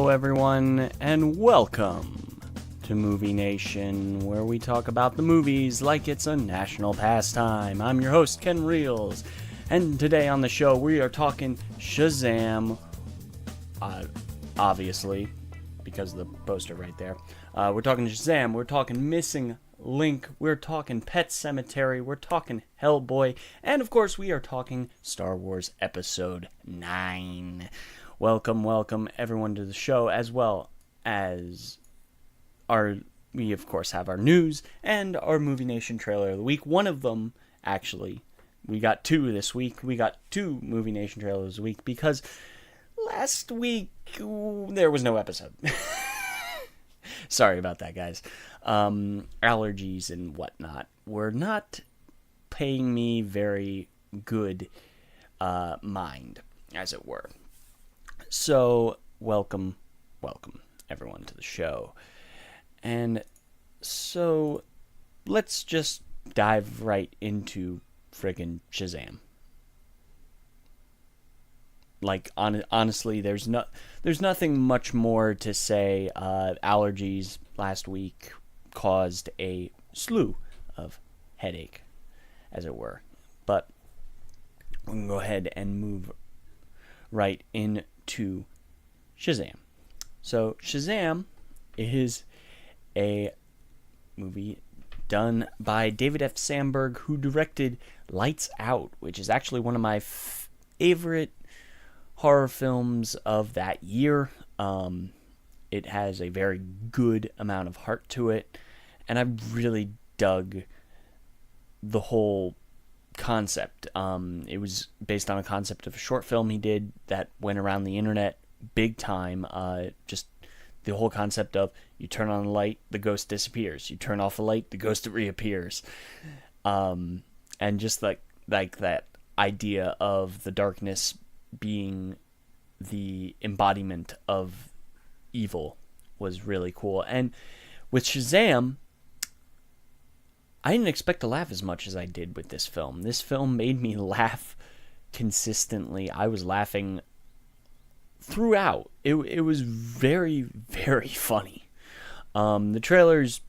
Hello everyone, and welcome to Movie Nation, where we talk about the movies like it's a national pastime. I'm your host, Ken Reels, and today on the show we are talking Shazam, obviously, because of the poster right there. We're talking Shazam, we're talking Missing Link, we're talking Pet Semetary, we're talking Hellboy, and of course we are talking Star Wars Episode 9. Welcome everyone to the show, as well as we of course have our news and our Movie Nation trailer of the week. One of them, actually, we got two this week. We got two Movie Nation trailers a week because last week there was no episode. Sorry about that, guys. Allergies and whatnot were not paying me very good mind, as it were. So, welcome everyone to the show. And so, let's just dive right into friggin' Shazam. Like, honestly, there's nothing much more to say. Allergies last week caused a slew of headache, as it were. But we can go ahead and move right into Shazam. So Shazam is a movie done by David F. Sandberg, who directed Lights Out, which is actually one of my favorite horror films of that year. It has a very good amount of heart to it, and I really dug the whole concept. It was based on a concept of a short film he did that went around the internet big time. Just the whole concept of you turn on the light, the ghost disappears. You turn off the light, the ghost reappears. And just like that idea of the darkness being the embodiment of evil was really cool. And with Shazam, I didn't expect to laugh as much as I did with this film. This film made me laugh consistently. I was laughing throughout. It was very, very funny. The trailers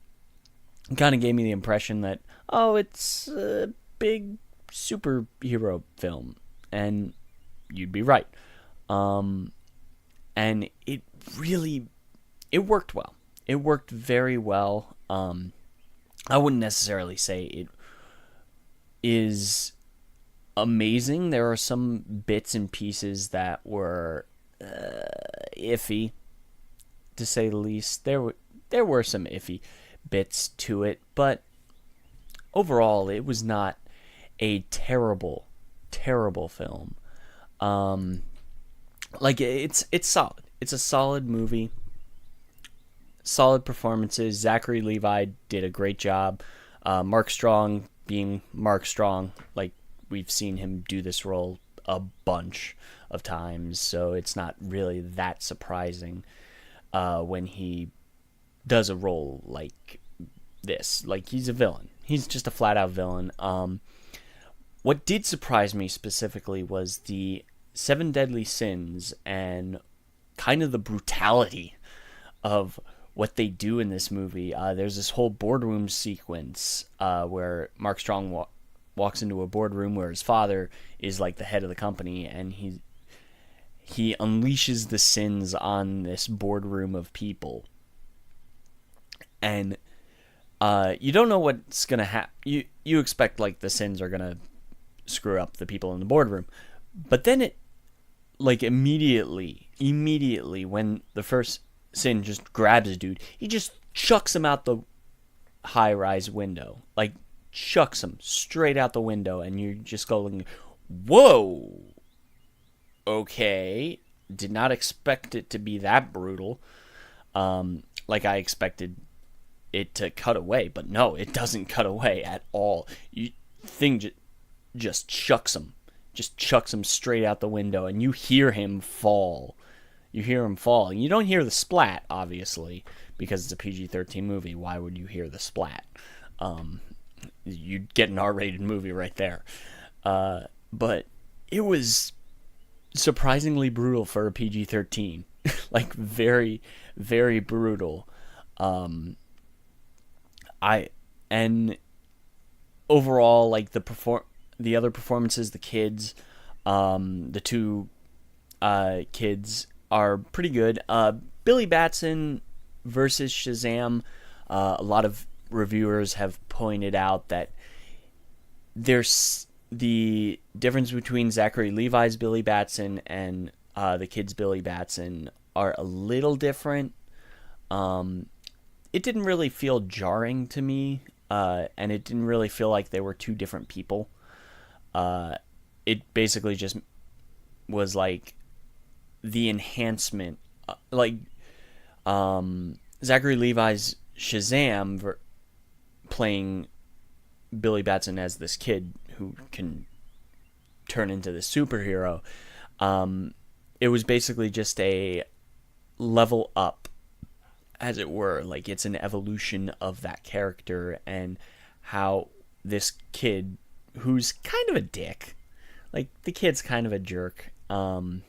kind of gave me the impression that, it's a big superhero film. And you'd be right. And it worked well. It worked very well. I wouldn't necessarily say it is amazing. There are some bits and pieces that were iffy, to say the least. There were some iffy bits to it, but overall, it was not a terrible film. It's solid. It's a solid movie. Solid performances. Zachary Levi did a great job. Mark Strong being Mark Strong, like we've seen him do this role a bunch of times, so it's not really that surprising when he does a role like this. Like, he's a villain. He's just a flat-out villain. What did surprise me specifically was the 7 deadly sins and kind of the brutality of what they do in this movie. There's this whole boardroom sequence where Mark Strong walks into a boardroom where his father is like the head of the company, and he unleashes the sins on this boardroom of people. And you don't know what's going to happen. You expect, like, the sins are going to screw up the people in the boardroom. But then it, like, immediately, when the first sin just grabs a dude, he just chucks him out the high-rise window. Like, chucks him straight out the window, and you're just going, whoa! Okay. Did not expect it to be that brutal. Like, I expected it to cut away, but no, it doesn't cut away at all. Just chucks him. Just chucks him straight out the window, and you hear him fall. You hear him fall. And you don't hear the splat, obviously, because it's a PG-13 movie. Why would you hear the splat? You'd get an R-rated movie right there. But it was surprisingly brutal for a PG-13. like very, very brutal. I and overall, like the other performances, the kids, the two kids are pretty good. Billy Batson versus Shazam. A lot of reviewers have pointed out that there's the difference between Zachary Levi's Billy Batson and the kid's Billy Batson are a little different. It didn't really feel jarring to me, and it didn't really feel like they were two different people. It basically just was like the enhancement, like Zachary Levi's Shazam playing Billy Batson as this kid who can turn into this superhero. It was basically just a level up, as it were. Like, it's an evolution of that character and how this kid, who's kind of a dick, like the kid's kind of a jerk, and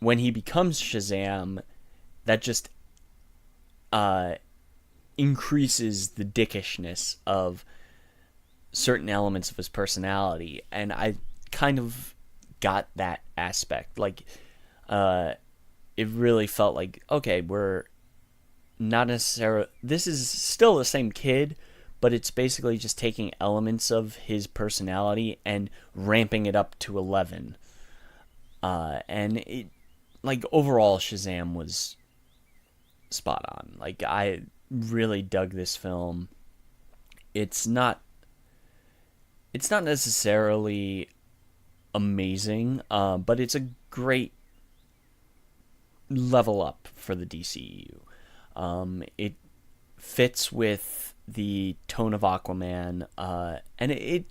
when he becomes Shazam, that just increases the dickishness of certain elements of his personality, and I kind of got that aspect. Like, it really felt like, okay, we're not necessarily, this is still the same kid, but it's basically just taking elements of his personality and ramping it up to 11. And it, like, overall, Shazam was spot on. Like, I really dug this film. It's not necessarily amazing, but it's a great level up for the DCEU. It fits with the tone of Aquaman, and it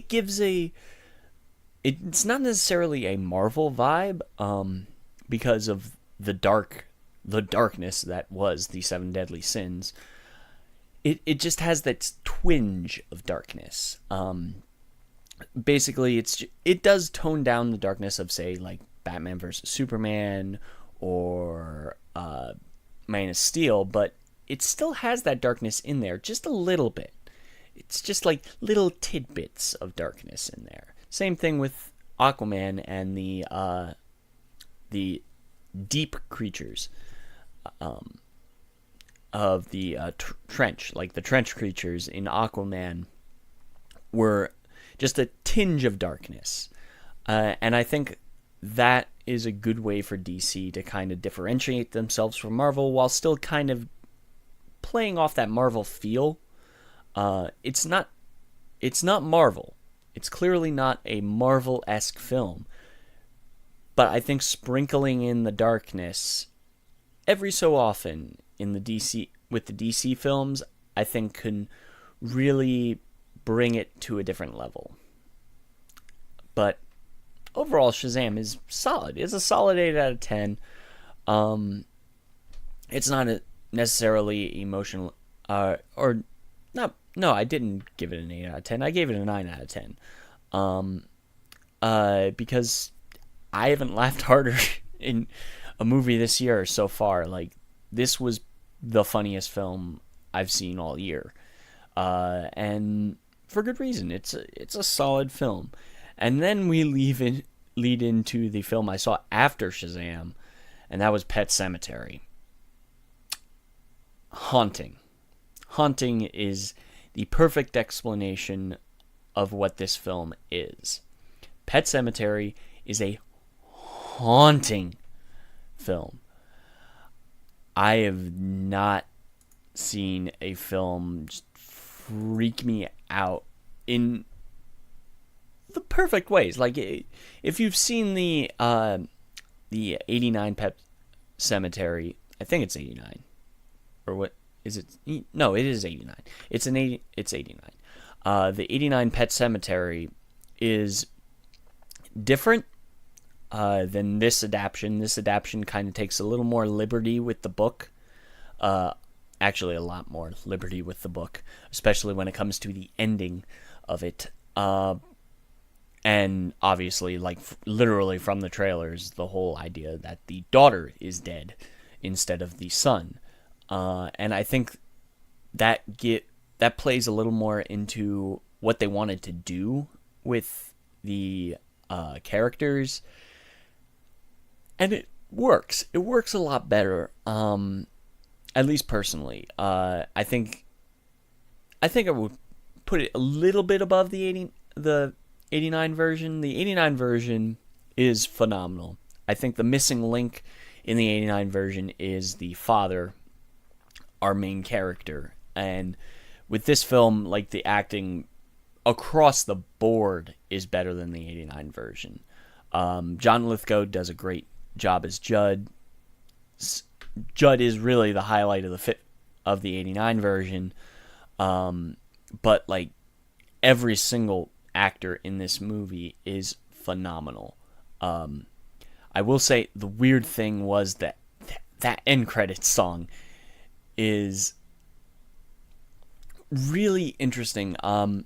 gives it's not necessarily a Marvel vibe, because of the darkness that was the Seven Deadly Sins. It just has that twinge of darkness. Basically, it does tone down the darkness of, say, like Batman versus Superman or Man of Steel, but it still has that darkness in there, just a little bit. It's just like little tidbits of darkness in there. Same thing with Aquaman and the deep creatures of the trench. Like, the trench creatures in Aquaman were just a tinge of darkness. And I think that is a good way for DC to kind of differentiate themselves from Marvel while still kind of playing off that Marvel feel. It's not Marvel. It's clearly not a Marvel-esque film. But I think sprinkling in the darkness every so often with the DC films, I think can really bring it to a different level. But overall, Shazam is solid. It's a solid 8 out of 10. It's not necessarily emotional, or not. No, I didn't give it an 8 out of 10. I gave it a 9 out of 10. Because I haven't laughed harder in a movie this year so far. Like, this was the funniest film I've seen all year, and for good reason. It's a solid film. And then we lead into the film I saw after Shazam, and that was Pet Semetary. Haunting is the perfect explanation of what this film is. Pet Semetary is a haunting film. I have not seen a film just freak me out in the perfect ways. Like, if you've seen the 89 Pet Semetary, I think it's 89, or what is it? No, it is 89. It's 89. The 89 Pet Semetary is different than this adaptation. This adaptation kind of takes a little more liberty with the book. Actually, a lot more liberty with the book, especially when it comes to the ending of it. And obviously, like literally from the trailers, the whole idea that the daughter is dead instead of the son. And I think that plays a little more into what they wanted to do with the characters, and it works. It works a lot better. At least personally, I think I would put it a little bit above the 89 version. The 89 version is phenomenal. I think the missing link in the 89 version is the father, our main character. And with this film, like, the acting across the board is better than the 89 version. John Lithgow does a great job as Judd. Judd is really the highlight of the 89 version. But like, every single actor in this movie is phenomenal. I will say the weird thing was that end credits song is really interesting. Chango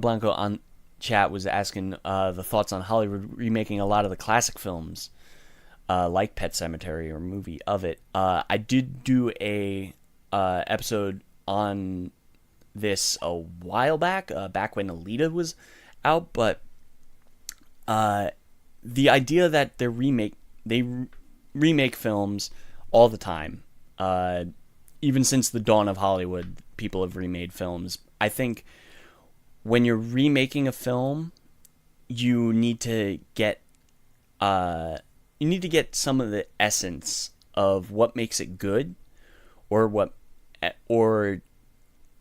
Blanco on chat was asking the thoughts on Hollywood remaking a lot of the classic films, like Pet Semetary or movie of it. I did do a episode on this a while back, back when Alita was out, but the idea that they remake films all the time, even since the dawn of Hollywood, people have remade films. I think when you're remaking a film, you need to get some of the essence of what makes it good, or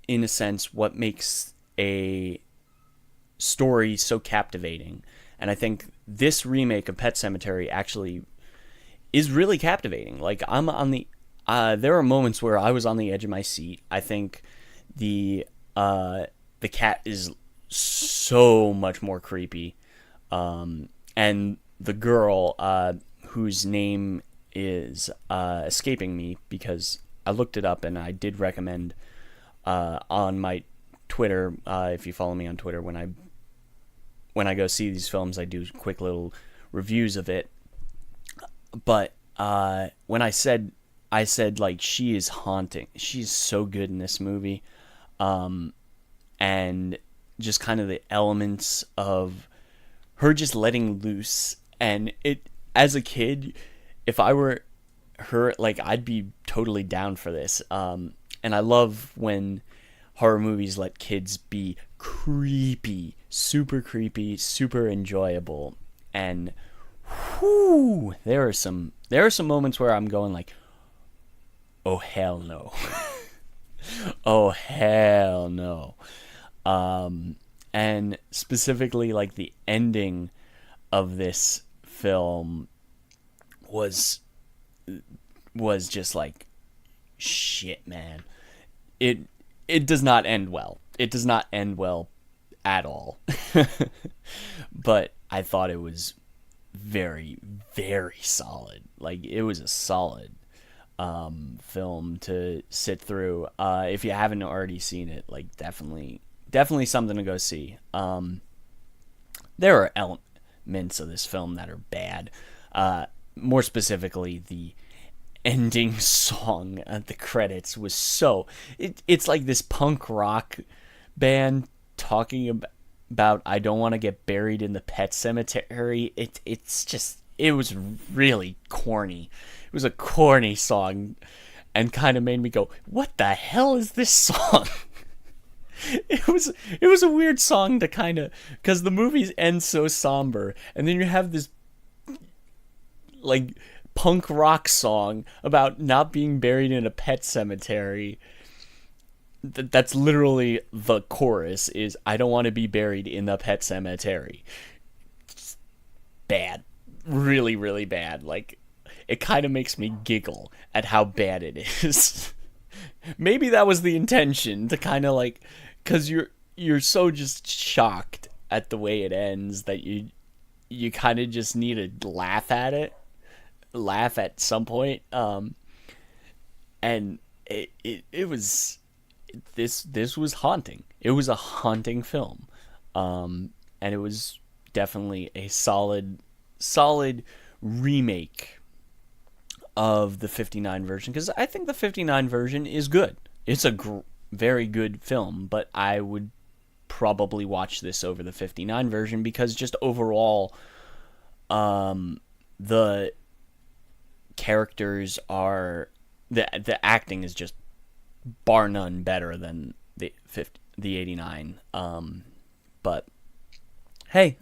in a sense what makes a story so captivating. And I think this remake of Pet Semetary actually is really captivating. Like, I'm on the there are moments where I was on the edge of my seat. I think the cat is so much more creepy, and the girl, whose name is escaping me, because I looked it up and I did recommend on my Twitter, if you follow me on Twitter, when I go see these films, I do quick little reviews of it. But when I said like, she is haunting. She's so good in this movie, and just kind of the elements of her just letting loose. And it, as a kid, if I were her, like, I'd be totally down for this. And I love when horror movies let kids be creepy, super enjoyable. And whoo, there are some moments where I'm going like, oh hell no. Oh hell no. And specifically, like, the ending of this film was just like, shit, man. It does not end well. It does not end well at all. But I thought it was very, very solid. Like, it was a solid film to sit through. If you haven't already seen it, like, definitely something to go see. There are elements of this film that are bad. More specifically, the ending song at the credits was so... It's like this punk rock band talking about I don't want to get buried in the Pet Semetary. It was really corny. It was a corny song, and kind of made me go, what the hell is this song? It was a weird song to kind of... because the movies end so somber, and then you have this, like, punk rock song about not being buried in a pet cemetery. That's literally the chorus, is I don't want to be buried in the Pet Semetary. It's bad. Really, really bad. Like, it kind of makes me giggle at how bad it is. Maybe that was the intention, to kind of like... because you're so just shocked at the way it ends that you kind of just need to laugh at some point. And it was... this was haunting. It was a haunting film. and it was definitely a solid remake of the 59 version, because I think the 59 version is good. It's a very good film, but I would probably watch this over the 59 version because just overall, the characters are the acting is just bar none better than the 89. But hey,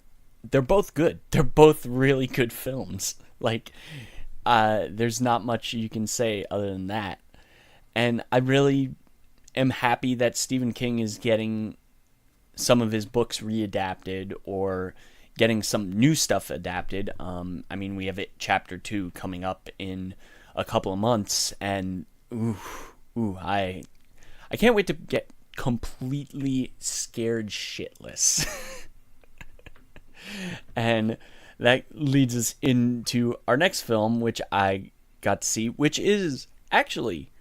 they're both good. They're both really good films. Like, there's not much you can say other than that. And I really am happy that Stephen King is getting some of his books readapted or getting some new stuff adapted. I mean, we have Chapter 2 coming up in a couple of months, and I can't wait to get completely scared shitless. And that leads us into our next film, which I got to see, which is actually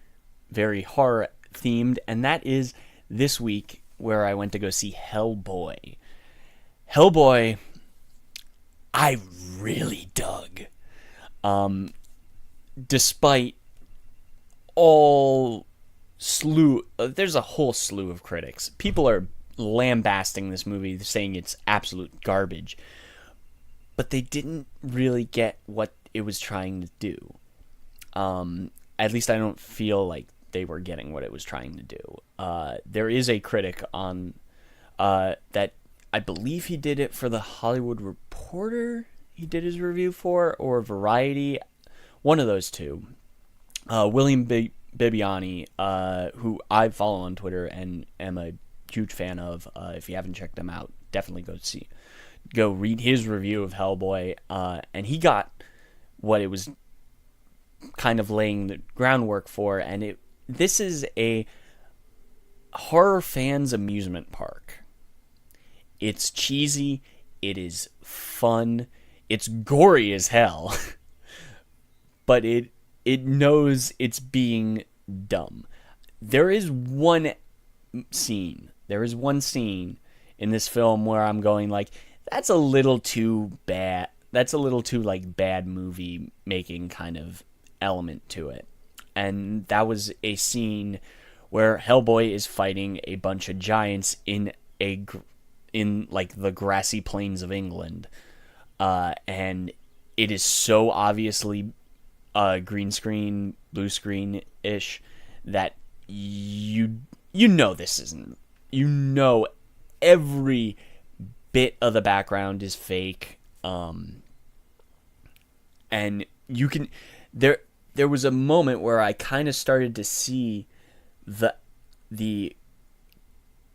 very horror themed, and that is this week where I went to go see Hellboy. Hellboy, I really dug. Despite all there's a whole slew of critics. People are lambasting this movie, saying it's absolute garbage. But they didn't really get what it was trying to do. At least I don't feel like they were getting what it was trying to do. There is a critic on that I believe he did it for the Hollywood Reporter. He did his review for, or Variety, one of those two. William Bibbiani, who I follow on Twitter and am a huge fan of. If you haven't checked him out, definitely go read his review of Hellboy. And he got what it was kind of laying the groundwork for, and this is a horror fans' amusement park. It's cheesy, it is fun, it's gory as hell, but it knows it's being dumb. There is one scene in this film where I'm going like, that's a little too bad. That's a little too like bad movie making kind of element to it. And that was a scene where Hellboy is fighting a bunch of giants in like the grassy plains of England. And it is so obviously green screen, blue screen-ish that you know this isn't. You know every bit of the background is fake. And you can there was a moment where I kind of started to see the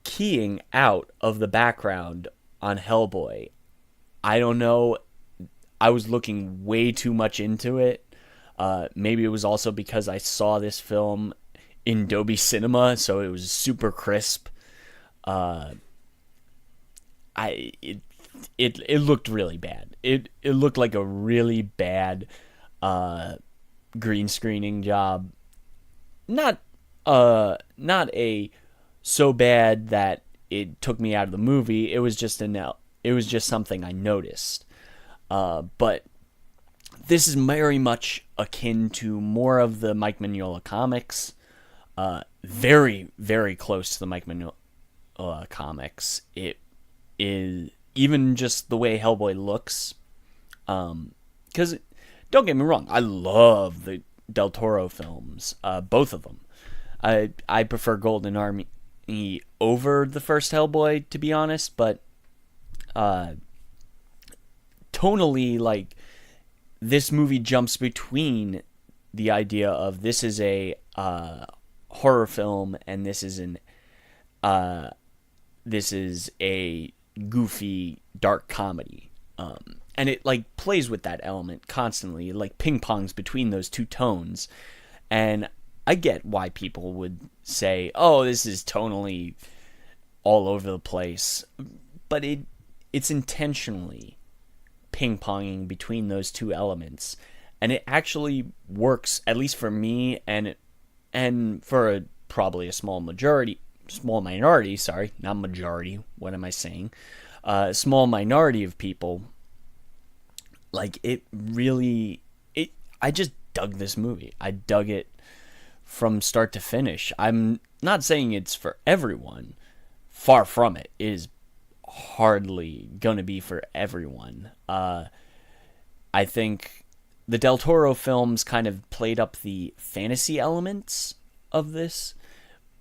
keying out of the background on Hellboy. I don't know. I was looking way too much into it. Maybe it was also because I saw this film in Dolby Cinema, so it was super crisp. It looked really bad. It looked like a really bad green screening job. Not a so bad that it took me out of the movie. It was just something I noticed. But this is very much akin to more of the Mike Mignola comics. Very, very close to the Mike Mignola comics. It is even just the way Hellboy looks. Because, don't get me wrong, I love the Del Toro films. Both of them. I prefer Golden Army over the first Hellboy, to be honest, but tonally, like, this movie jumps between the idea of this is a horror film and this is a goofy dark comedy, and it like plays with that element constantly. It like ping pongs between those two tones, and I get why people would say, "Oh, this is tonally all over the place," but it's intentionally ping-ponging between those two elements, and it actually works, at least for me, and for probably a small minority, sorry, not majority, what am I saying? small minority of people, like, it really, I just dug this movie. I dug it from start to finish. I'm not saying it's for everyone. Far from it. It is hardly gonna be for everyone. I think the Del Toro films kind of played up the fantasy elements of this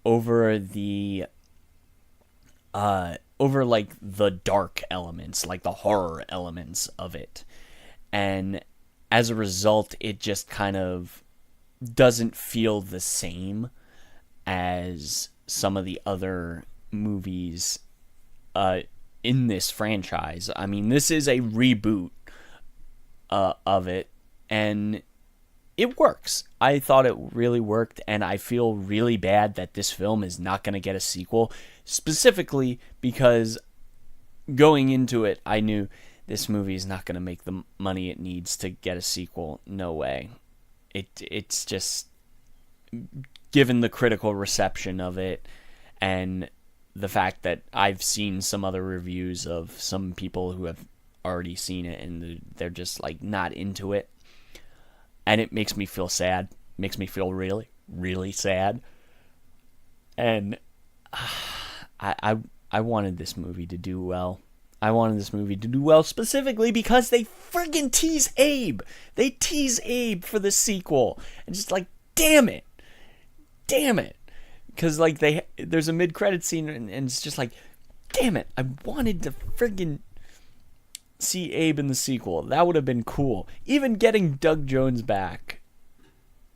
over the over like the dark elements, like the horror elements of it. And as a result, it just kind of doesn't feel the same as some of the other movies in this franchise. I mean, this is a reboot of it, and it works. I thought it really worked, and I feel really bad that this film is not going to get a sequel, specifically because going into it, I knew this movie is not going to make the money it needs to get a sequel. No way. It's just, given the critical reception of it and the fact that I've seen some other reviews of some people who have already seen it and they're just like not into it, and it makes me feel sad. Makes me feel really, really sad. And I wanted this movie to do well. I wanted this movie to do well specifically because they friggin' tease Abe. They tease Abe for the sequel. And just like, damn it. Damn it. Because like there's a mid-credit scene and it's just like, damn it. I wanted to friggin' see Abe in the sequel. That would have been cool. Even getting Doug Jones back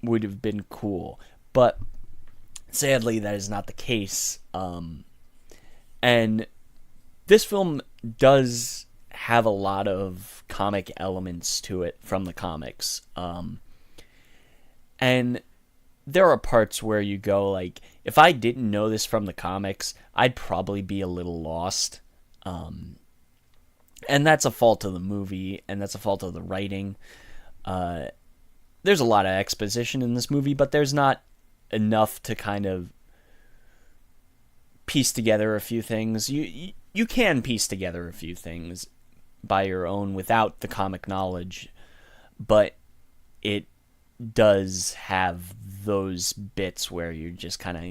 would have been cool. But sadly, that is not the case. And this film does have a lot of comic elements to it from the comics. And there are parts where you go, like, if I didn't know this from the comics, I'd probably be a little lost. And that's a fault of the movie, and that's a fault of the writing. There's a lot of exposition in this movie, but there's not enough to kind of piece together a few things. You can piece together a few things by your own without the comic knowledge, but it does have those bits where you're just kind of,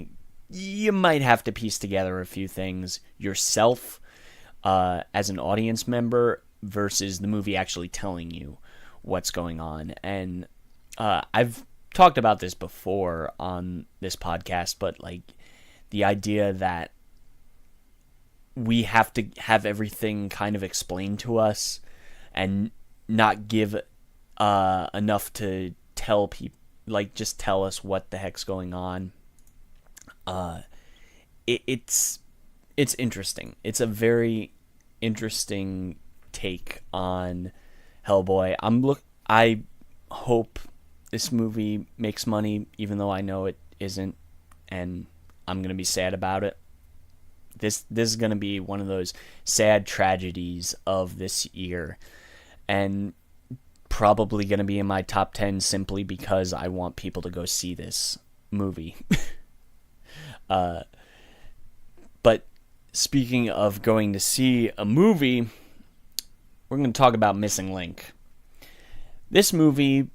you might have to piece together a few things yourself as an audience member versus the movie actually telling you what's going on. And I've talked about this before on this podcast, but like the idea that we have to have everything kind of explained to us and not give enough to tell people, like just tell us what the heck's going on. It's interesting. It's a very interesting take on Hellboy. I hope this movie makes money, even though I know it isn't, and I'm gonna be sad about it. This is gonna be one of those sad tragedies of this year, and probably gonna be in my top 10 simply because I want people to go see this movie. But speaking of going to see a movie, we're going to talk about Missing Link. This movie,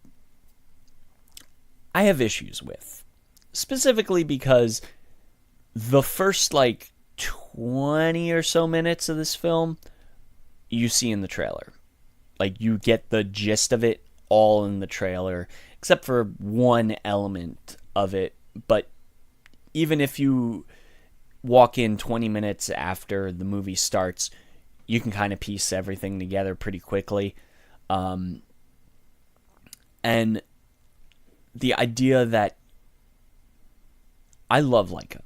I have issues with. Specifically because the first, 20 or so minutes of this film, you see in the trailer. Like, you get the gist of it all in the trailer, except for one element of it. But even if you walk in 20 minutes after the movie starts, you can kind of piece everything together pretty quickly. And the idea that I love Laika.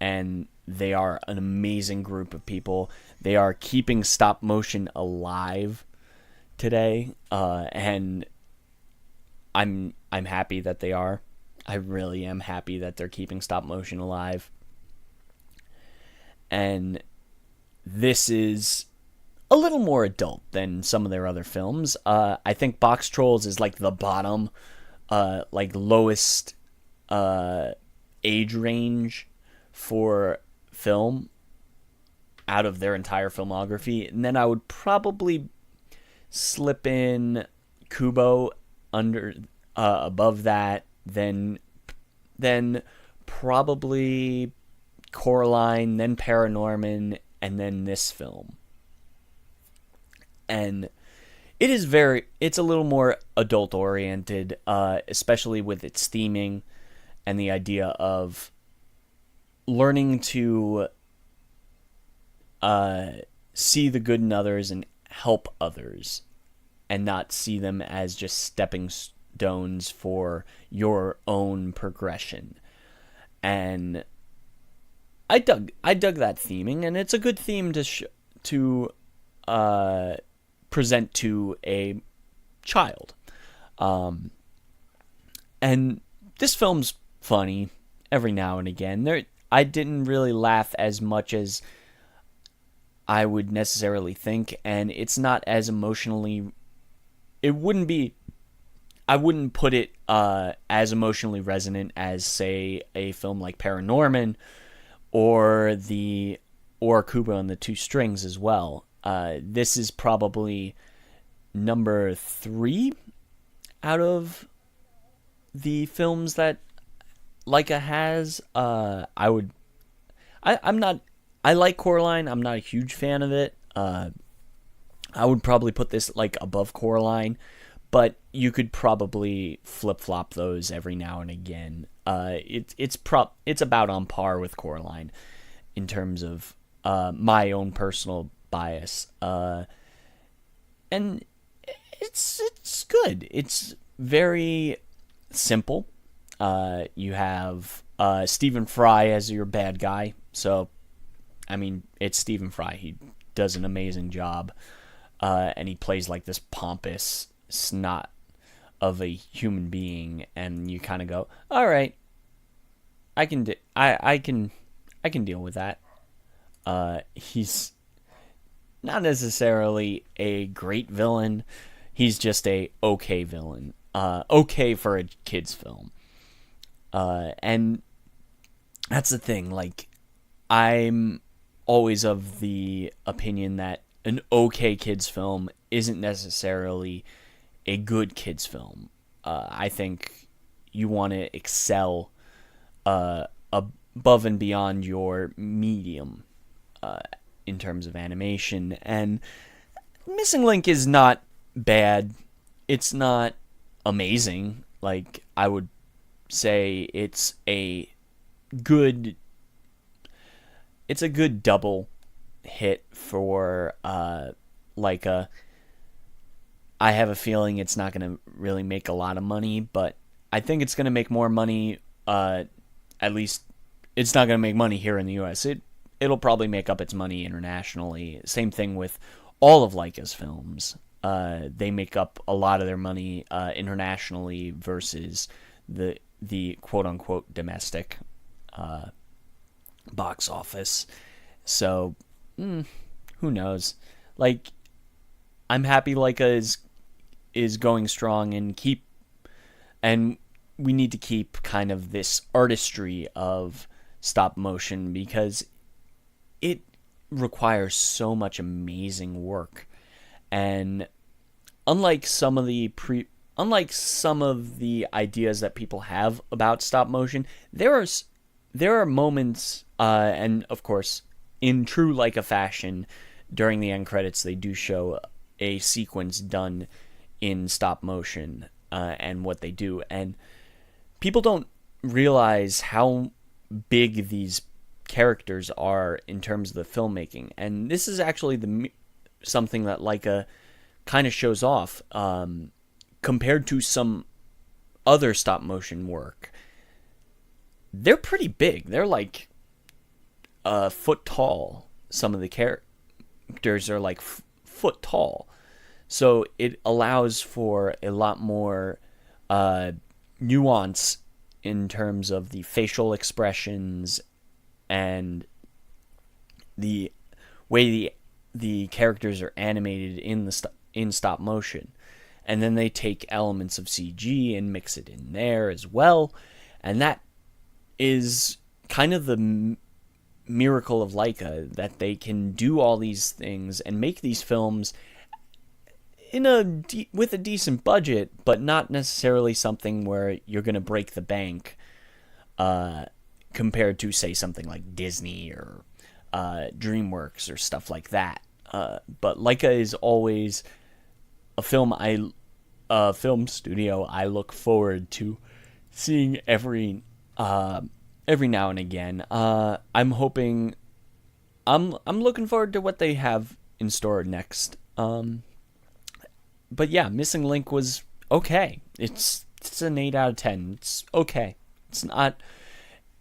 And they are an amazing group of people. They are keeping stop motion alive today. And I'm happy that they are. I really am happy that they're keeping stop motion alive. And this is a little more adult than some of their other films. I think Box Trolls is like the bottom, lowest age range for film. out of their entire filmography. And then I would probably slip in Kubo under above that, then probably Coraline, then Paranorman, and then this film. And it's a little more adult oriented, especially with its theming and the idea of learning to see the good in others and help others, and not see them as just stepping stones for your own progression. And I dug that theming, and it's a good theme to present to a child. And this film's funny every now and again. I didn't really laugh as much as I would necessarily think, and it's not as emotionally. I wouldn't put it as emotionally resonant as, say, a film like Paranorman or Kubo and the Two Strings as well. This is probably number 3 out of the films that Laika has. I like Coraline. I'm not a huge fan of it. I would probably put this like above Coraline, but you could probably flip-flop those every now and again. It's about on par with Coraline in terms of my own personal bias. And it's good. It's very simple. You have Stephen Fry as your bad guy, so I mean, it's Stephen Fry. He does an amazing job, and he plays like this pompous snot of a human being, and you kind of go, "All right, I can deal with that." He's not necessarily a great villain. He's just a okay villain. Okay for a kid's film. And that's the thing. Like, I'm always of the opinion that an okay kids film isn't necessarily a good kids film. I think you want to excel above and beyond your medium in terms of animation. And Missing Link is not bad. It's not amazing. Like, I would say it's a good double hit for Laika. I have a feeling it's not going to really make a lot of money, but I think it's going to make more money. At least it's not going to make money here in the U.S. It'll probably make up its money internationally. Same thing with all of Laika's films. They make up a lot of their money internationally versus the quote-unquote domestic box office. So, who knows? Like, I'm happy Laika is going strong, and we need to keep kind of this artistry of stop motion, because it requires so much amazing work. And unlike some of the ideas that people have about stop motion, there are moments, and of course, in true Laika fashion, during the end credits, they do show a sequence done in stop motion and what they do. And people don't realize how big these characters are in terms of the filmmaking. And this is actually something that Laika kind of shows off compared to some other stop motion work. They're pretty big. They're like a foot tall. Some of the characters are like foot tall. So it allows for a lot more nuance in terms of the facial expressions and the way the characters are animated in stop motion. And then they take elements of CG and mix it in there as well. And that is kind of the miracle of Laika, that they can do all these things and make these films with a decent budget, but not necessarily something where you're going to break the bank, compared to, say, something like Disney or DreamWorks or stuff like that. But Laika is always a film studio I look forward to seeing every now and again. I'm looking forward to what they have in store next. But yeah, Missing Link was okay. It's an 8 out of 10. It's okay. It's not.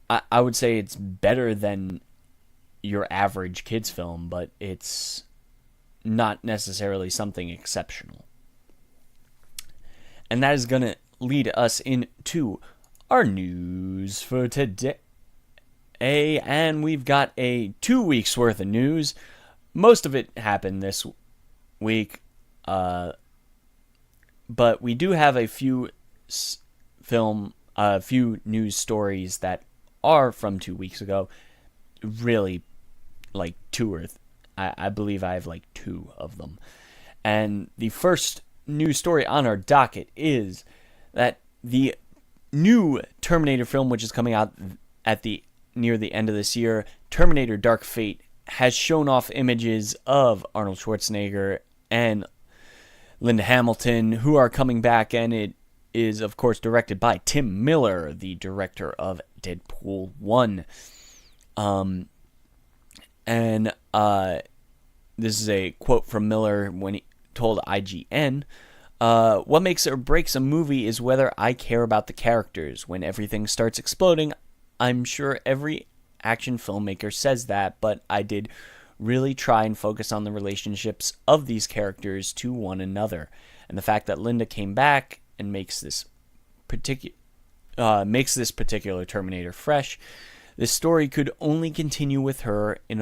I would say it's better than your average kids film, but it's not necessarily something exceptional. And that is going to lead us into our news for today. And we've got a 2 weeks worth of news. Most of it happened this week. But we do have a few news stories that are from 2 weeks ago. Really, like I believe I have like 2 of them. And the first news story on our docket is that the new Terminator film, which is coming out near the end of this year, Terminator Dark Fate, has shown off images of Arnold Schwarzenegger and Linda Hamilton, who are coming back, and it is, of course, directed by Tim Miller, the director of Deadpool 1. This is a quote from Miller when he told IGN, what makes or breaks a movie is whether I care about the characters. When everything starts exploding, I'm sure every action filmmaker says that, but I did really try and focus on the relationships of these characters to one another. And the fact that Linda came back and makes this particular Terminator fresh. This story could only continue with her in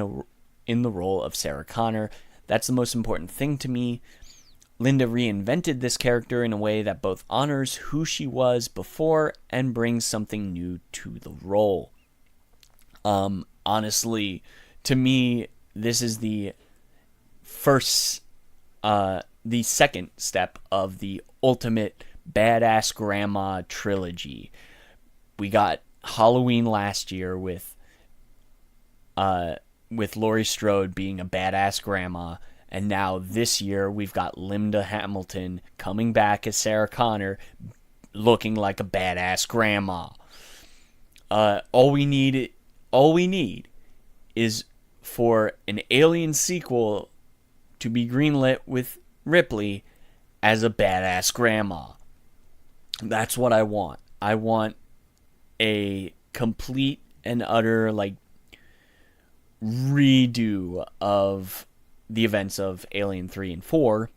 the role of Sarah Connor. That's the most important thing to me. Linda reinvented this character in a way that both honors who she was before and brings something new to the role. Honestly, to me, this is the second step of the ultimate badass grandma trilogy. We got Halloween last year with Laurie Strode being a badass grandma, and now this year we've got Linda Hamilton coming back as Sarah Connor, looking like a badass grandma. All we need is for an Alien sequel to be greenlit with Ripley as a badass grandma. That's what I want. I want a complete and utter, redo of the events of Alien 3 and 4.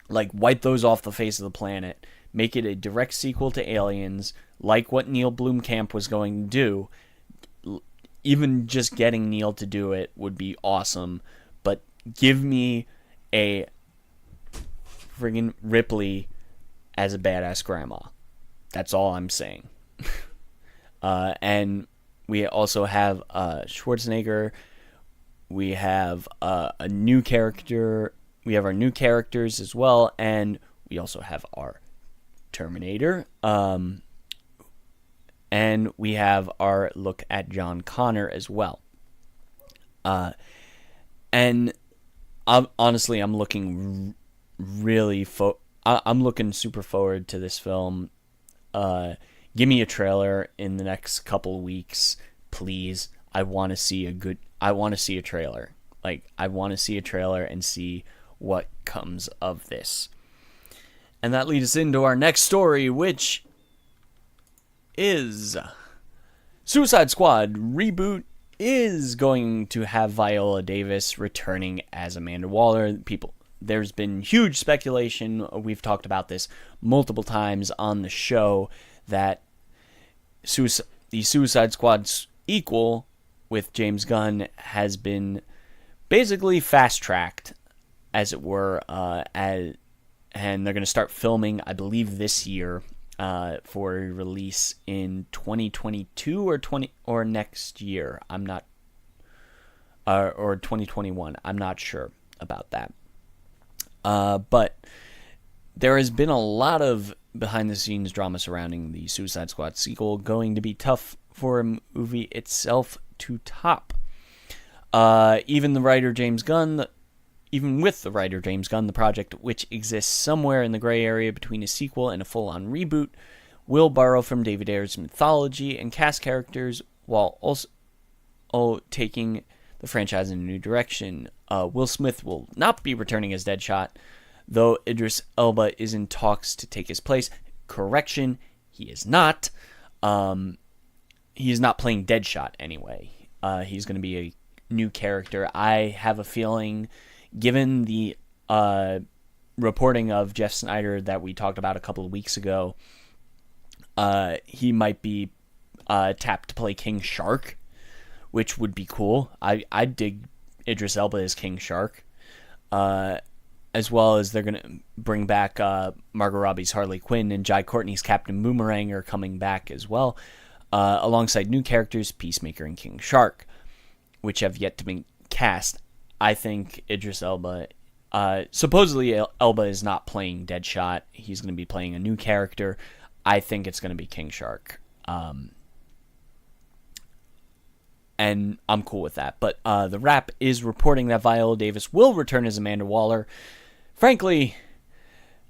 Wipe those off the face of the planet. Make it a direct sequel to Aliens, like what Neil Blomkamp was going to do. Even just getting Neil to do it would be awesome, but give me a friggin' Ripley as a badass grandma. That's all I'm saying. And we also have Schwarzenegger. We have a new character. We have our new characters as well, and we also have our Terminator. And we have our look at John Connor as well. And honestly, I'm looking I'm looking super forward to this film. Give me a trailer in the next couple of weeks, please. I want to see a trailer. I want to see a trailer and see what comes of this. And that leads us into our next story, which is Suicide Squad reboot is going to have Viola Davis returning as Amanda Waller. There's been huge speculation. We've talked about this multiple times on the show that the Suicide Squad's equal with James Gunn has been basically fast-tracked, as it were, and they're going to start filming, I believe, this year. for release in 2022 or next year. I'm not, or 2021. I'm not sure about that. But there has been a lot of behind-the-scenes drama surrounding the Suicide Squad sequel, going to be tough for a movie itself to top. Even with the writer James Gunn, the project, which exists somewhere in the gray area between a sequel and a full-on reboot, will borrow from David Ayer's mythology and cast characters while also taking the franchise in a new direction. Will Smith will not be returning as Deadshot, though Idris Elba is in talks to take his place. Correction, he is not. He is not playing Deadshot anyway. He's going to be a new character. I have a feeling, given the reporting of Jeff Snyder that we talked about a couple of weeks ago, he might be tapped to play King Shark, which would be cool. I dig Idris Elba as King Shark. As well as they're going to bring back Margot Robbie's Harley Quinn, and Jai Courtney's Captain Boomerang are coming back as well, alongside new characters, Peacemaker and King Shark, which have yet to be cast. I think Idris Elba, supposedly Elba is not playing Deadshot. He's going to be playing a new character. I think it's going to be King Shark. And I'm cool with that. But The Wrap is reporting that Viola Davis will return as Amanda Waller. Frankly,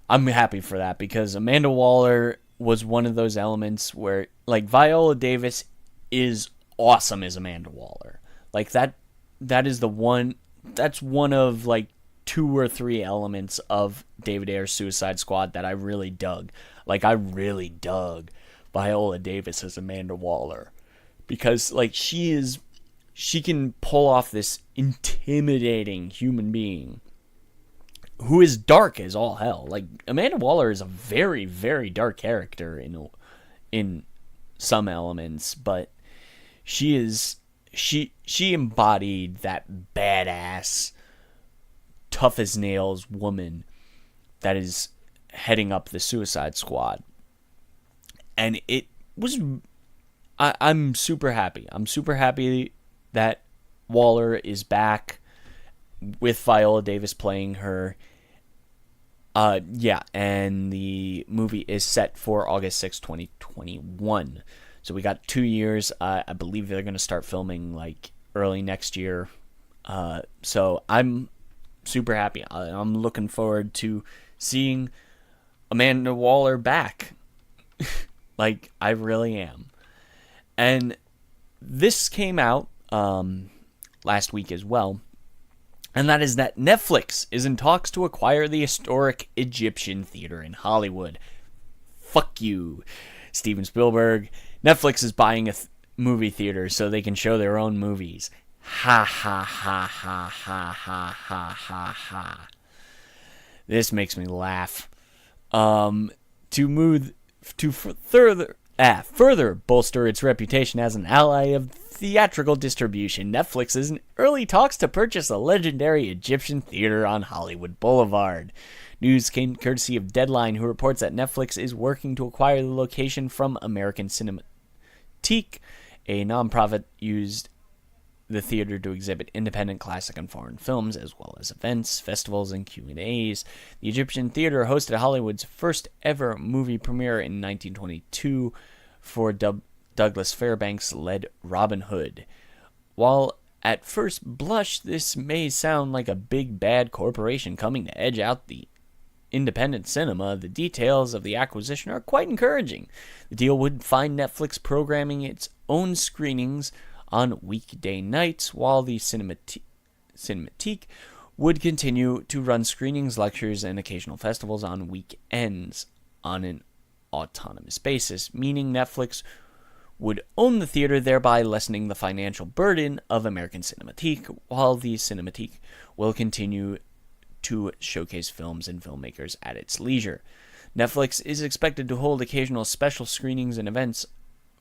I'm happy for that, because Amanda Waller was one of those elements where, like, Viola Davis is awesome as Amanda Waller. Like, that is the one, that's one of, like, 2 or 3 elements of David Ayer's Suicide Squad that I really dug. Like, I really dug Viola Davis as Amanda Waller. Because, like, she can pull off this intimidating human being who is dark as all hell. Like, Amanda Waller is a very, very dark character in some elements, but she embodied that badass, tough as nails woman that is heading up the Suicide Squad. And it was, I'm super happy. I'm super happy that Waller is back with Viola Davis playing her. And the movie is set for August 6, 2021. So we got 2 years. I believe they're going to start filming like early next year. So I'm super happy. I'm looking forward to seeing Amanda Waller back. Like, I really am. And this came out last week as well. And that is that Netflix is in talks to acquire the historic Egyptian theater in Hollywood. Fuck you, Steven Spielberg. Netflix is buying a movie theater so they can show their own movies. Ha ha ha ha ha ha ha ha ha. This makes me laugh. To further bolster its reputation as an ally of theatrical distribution, Netflix is in early talks to purchase a legendary Egyptian theater on Hollywood Boulevard. News came courtesy of Deadline, who reports that Netflix is working to acquire the location from American Cinematique, a nonprofit used the theater to exhibit independent classic and foreign films, as well as events, festivals, and Q&As. The Egyptian Theater hosted Hollywood's first ever movie premiere in 1922 for Douglas Fairbanks-led Robin Hood. While at first blush this may sound like a big bad corporation coming to edge out the independent cinema, the details of the acquisition are quite encouraging. The deal would find Netflix programming its own screenings on weekday nights, while the Cinematique would continue to run screenings, lectures, and occasional festivals on weekends on an autonomous basis, meaning Netflix would own the theater, thereby lessening the financial burden of American Cinematique, while the Cinematique will continue to showcase films and filmmakers at its leisure. Netflix is expected to hold occasional special screenings and events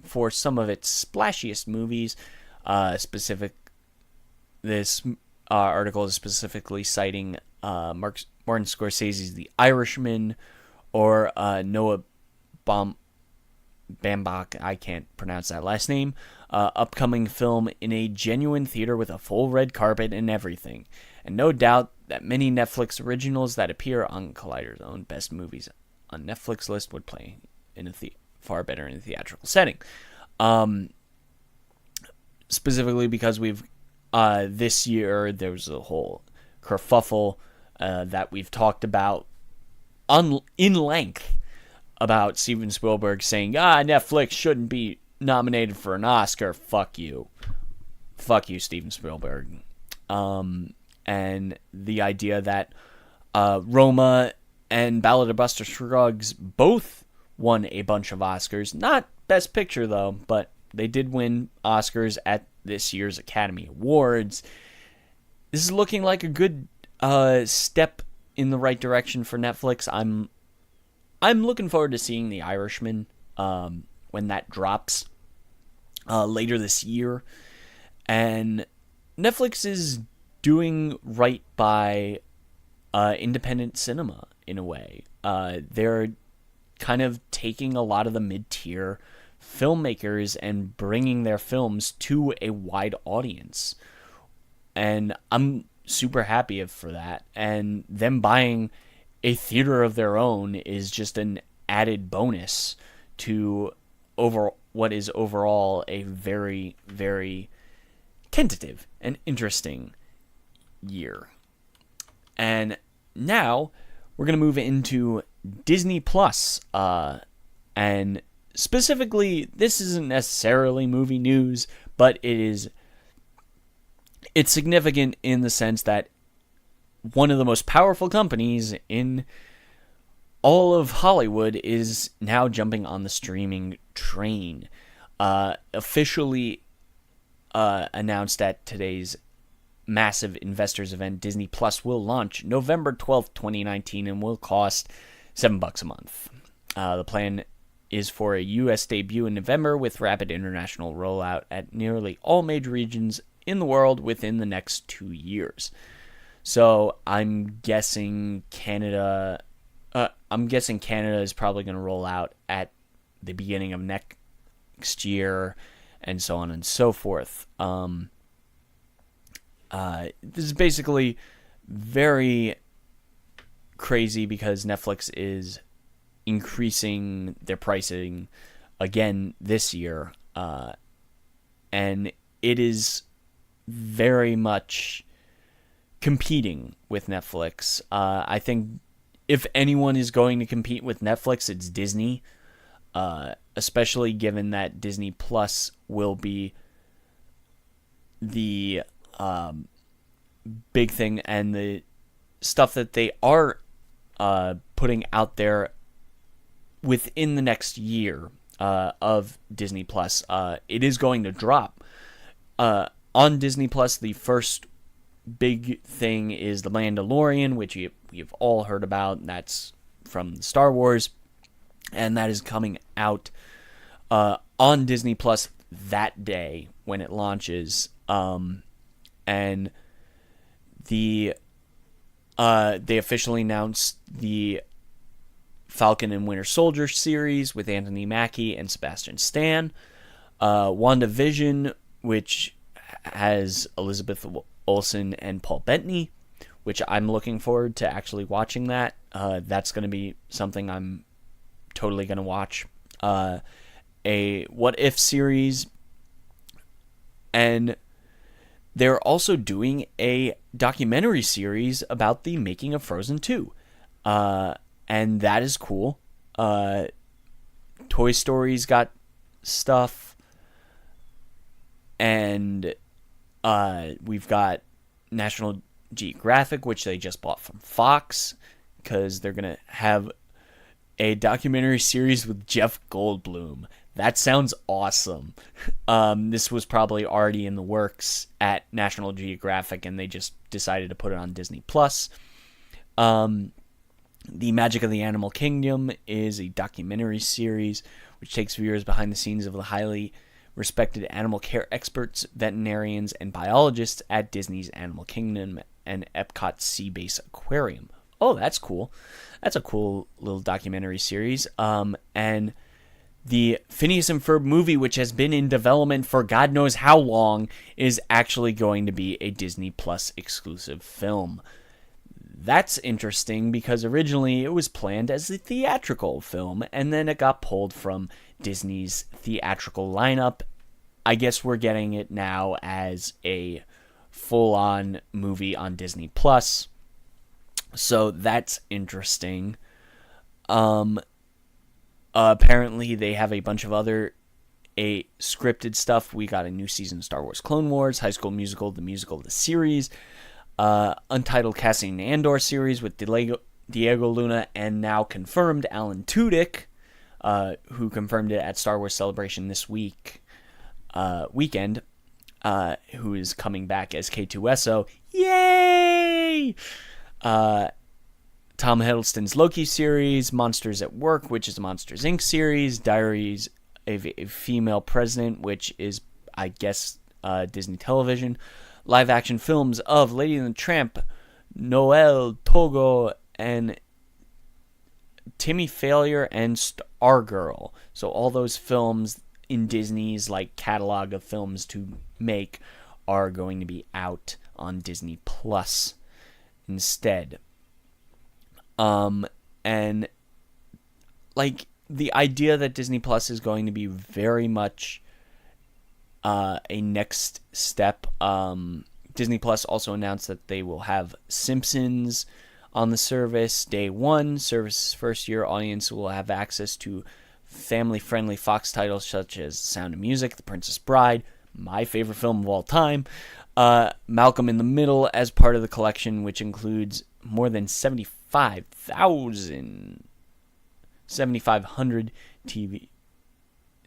for some of its splashiest movies. This article is specifically citing Martin Scorsese's The Irishman, or Noah Bambach, I can't pronounce that last name, upcoming film in a genuine theater with a full red carpet and everything. And no doubt that many Netflix originals that appear on Collider's own Best Movies on Netflix list would play in far better in a theatrical setting. Specifically because we've this year there was a whole kerfuffle that we've talked about in length about Steven Spielberg saying, Netflix shouldn't be nominated for an Oscar. Fuck you, Steven Spielberg. And the idea that Roma and Ballad of Buster Scruggs both won a bunch of Oscars. Not Best Picture, though, but they did win Oscars at this year's Academy Awards. This is looking like a good step in the right direction for Netflix. I'm looking forward to seeing The Irishman when that drops later this year. And Netflix is doing right by independent cinema in a way. They're kind of taking a lot of the mid-tier filmmakers and bringing their films to a wide audience. And I'm super happy for that. And them buying a theater of their own is just an added bonus to what is overall a very, very tentative and interesting year. And now we're going to move into Disney Plus. And specifically, this isn't necessarily movie news, but it's significant in the sense that one of the most powerful companies in all of Hollywood is now jumping on the streaming train. Officially announced at today's massive investors event, Disney Plus will launch November 12th, 2019, and will cost $7 a month. The plan is for a U.S. debut in November with rapid international rollout at nearly all major regions in the world within the next 2 years. So I'm guessing Canada is probably going to roll out at the beginning of next year, and so on and so forth. This is basically very crazy because Netflix is increasing their pricing again this year, and it is very much competing with Netflix. I think if anyone is going to compete with Netflix, it's Disney, especially given that Disney Plus will be the big thing, and the stuff that they are putting out there within the next year of Disney Plus. It is going to drop. On Disney Plus, the first big thing is The Mandalorian, which you've all heard about. That's from Star Wars, and that is coming out on Disney Plus that day when it launches. And they officially announced the Falcon and Winter Soldier series with Anthony Mackie and Sebastian Stan. WandaVision, which has Elizabeth Olsen and Paul Bettany, which I'm looking forward to actually watching that. That's going to be something I'm totally going to watch. A What If series. And they're also doing a documentary series about the making of Frozen 2. And that is cool. Toy Story's got stuff. And we've got National Geographic, which they just bought from Fox, because they're going to have a documentary series with Jeff Goldblum. That sounds awesome. This was probably already in the works at National Geographic, and they just decided to put it on Disney Plus. The Magic of the Animal Kingdom is a documentary series which takes viewers behind the scenes of the highly respected animal care experts, veterinarians, and biologists at Disney's Animal Kingdom and Epcot's Sea Base Aquarium. Oh, that's cool. That's a cool little documentary series. And the Phineas and Ferb movie, which has been in development for God knows how long, is actually going to be a Disney Plus exclusive film. That's interesting because originally it was planned as a theatrical film, and then it got pulled from Disney's theatrical lineup. I guess we're getting it now as a full-on movie on Disney Plus. So that's interesting. Apparently they have a bunch of other scripted stuff. We got a new season of Star Wars Clone Wars, High School Musical, the musical, the series, Untitled Cassian Andor series with Diego Luna, and now confirmed Alan Tudyk, who confirmed it at Star Wars Celebration this weekend, who is coming back as K2SO. Yay! Tom Hiddleston's Loki series, Monsters at Work, which is a Monsters Inc. series, Diaries of a Female President, which is, I guess, Disney Television, live-action films of Lady and the Tramp, Noel, Togo, and Timmy Failure, and Stargirl. So all those films in Disney's catalog of films to make are going to be out on Disney Plus instead. And the idea that Disney Plus is going to be very much a next step. Disney Plus also announced that they will have Simpsons on the service day one. Service's first year audience will have access to family-friendly Fox titles such as Sound of Music, The Princess Bride, my favorite film of all time, Malcolm in the Middle as part of the collection, which includes more than 7,500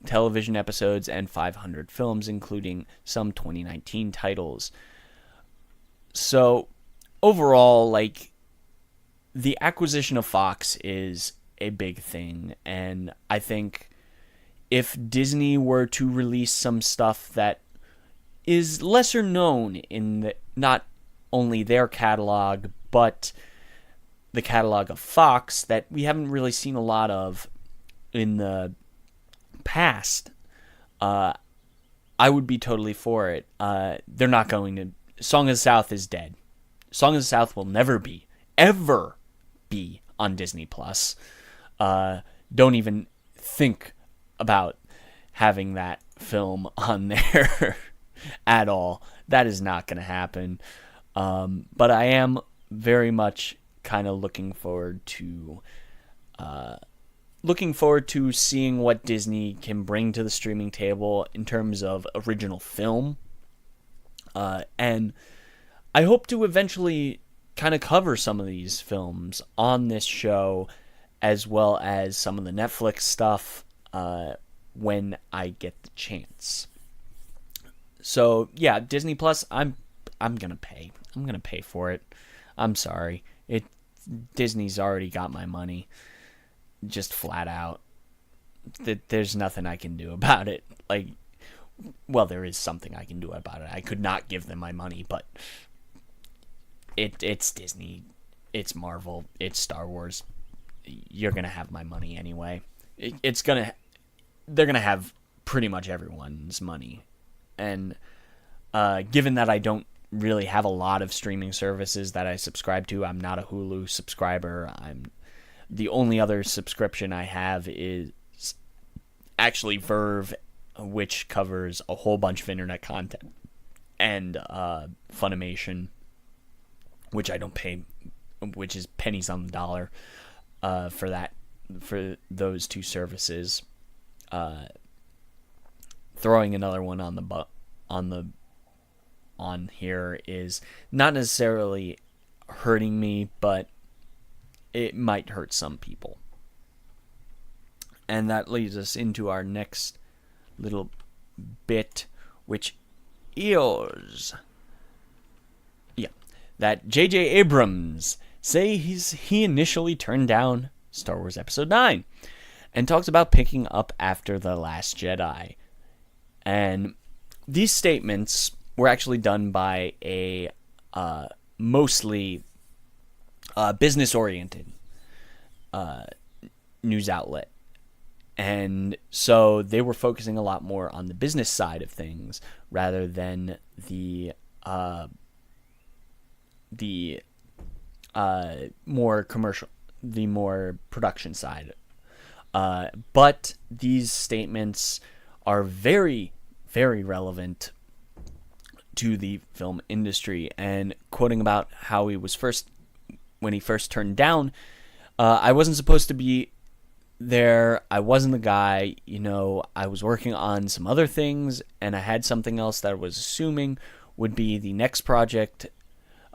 television episodes and 500 films, including some 2019 titles. So, overall, the acquisition of Fox is a big thing, and I think if Disney were to release some stuff that is lesser known in not only their catalog, but the catalog of Fox that we haven't really seen a lot of in the past, I would be totally for it. They're not going to... Song of the South is dead. Song of the South will never be, ever be on Disney Plus. Don't even think about having that film on there at all. That is not going to happen. But I am very much kind of looking forward to seeing what Disney can bring to the streaming table in terms of original film. And I hope to eventually kind of cover some of these films on this show, as well as some of the Netflix stuff when I get the chance. So yeah, Disney Plus, I'm gonna pay. I'm gonna pay for it. I'm sorry. Disney's already got my money, just flat out. There's nothing I can do about it. Well, there is something I can do about it. I could not give them my money, but it's Disney, it's Marvel, it's Star Wars. You're gonna have my money anyway. They're gonna have pretty much everyone's money, and given that I don't really have a lot of streaming services that I subscribe to, I'm not a Hulu subscriber. The only other subscription I have is actually Verve, which covers a whole bunch of internet content, and Funimation, which I don't pay, which is pennies on the dollar for those two services. Throwing another one on here is not necessarily hurting me, but it might hurt some people. And that leads us into our next little bit, which is that J.J. Abrams say he initially turned down Star Wars Episode 9 and talks about picking up after The Last Jedi. And these statements were actually done by a mostly business-oriented news outlet. And so they were focusing a lot more on the business side of things rather than the more commercial, the more production side. But these statements are very, very relevant to the film industry. And quoting about how when he first turned down, I wasn't supposed to be there. I wasn't the guy. I was working on some other things, and I had something else that I was assuming would be the next project,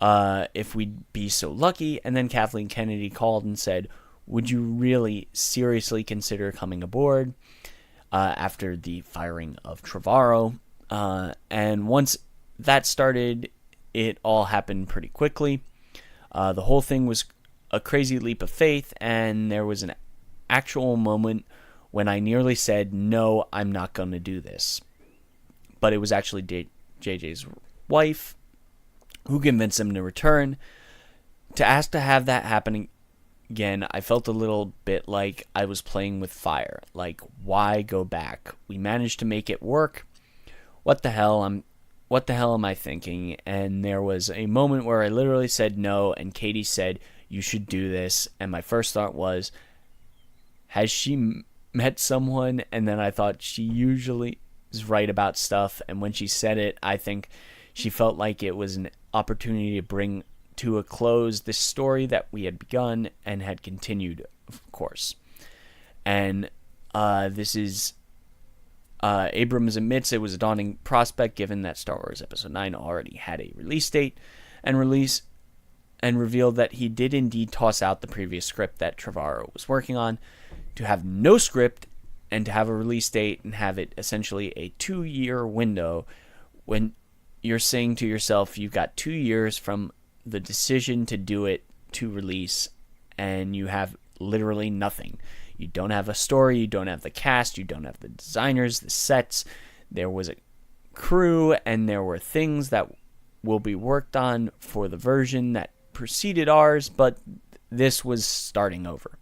if we'd be so lucky. And then Kathleen Kennedy called and said, would you really seriously consider coming aboard, after the firing of Trevorrow? And once that started, it all happened pretty quickly. The whole thing was a crazy leap of faith, and there was an actual moment when I nearly said, no, I'm not going to do this. But it was actually JJ's wife who convinced him to return. To ask to have that happen again, I felt a little bit like I was playing with fire. Like, why go back? We managed to make it work. What the hell am I thinking? And there was a moment where I literally said no, and Katie said, you should do this. And my first thought was, has she met someone? And then I thought, she usually is right about stuff. And when she said it, I think she felt like it was an opportunity to bring to a close this story that we had begun and had continued, of course. And this is... Abrams admits it was a daunting prospect given that Star Wars Episode 9 already had a release date, and revealed that he did indeed toss out the previous script that Trevorrow was working on. To have no script and to have a release date and have it essentially a 2-year window, when you're saying to yourself you've got 2 years from the decision to do it to release, and you have literally nothing. You don't have a story, you don't have the cast, you don't have the designers, the sets. There was a crew, and there were things that will be worked on for the version that preceded ours, but this was starting over.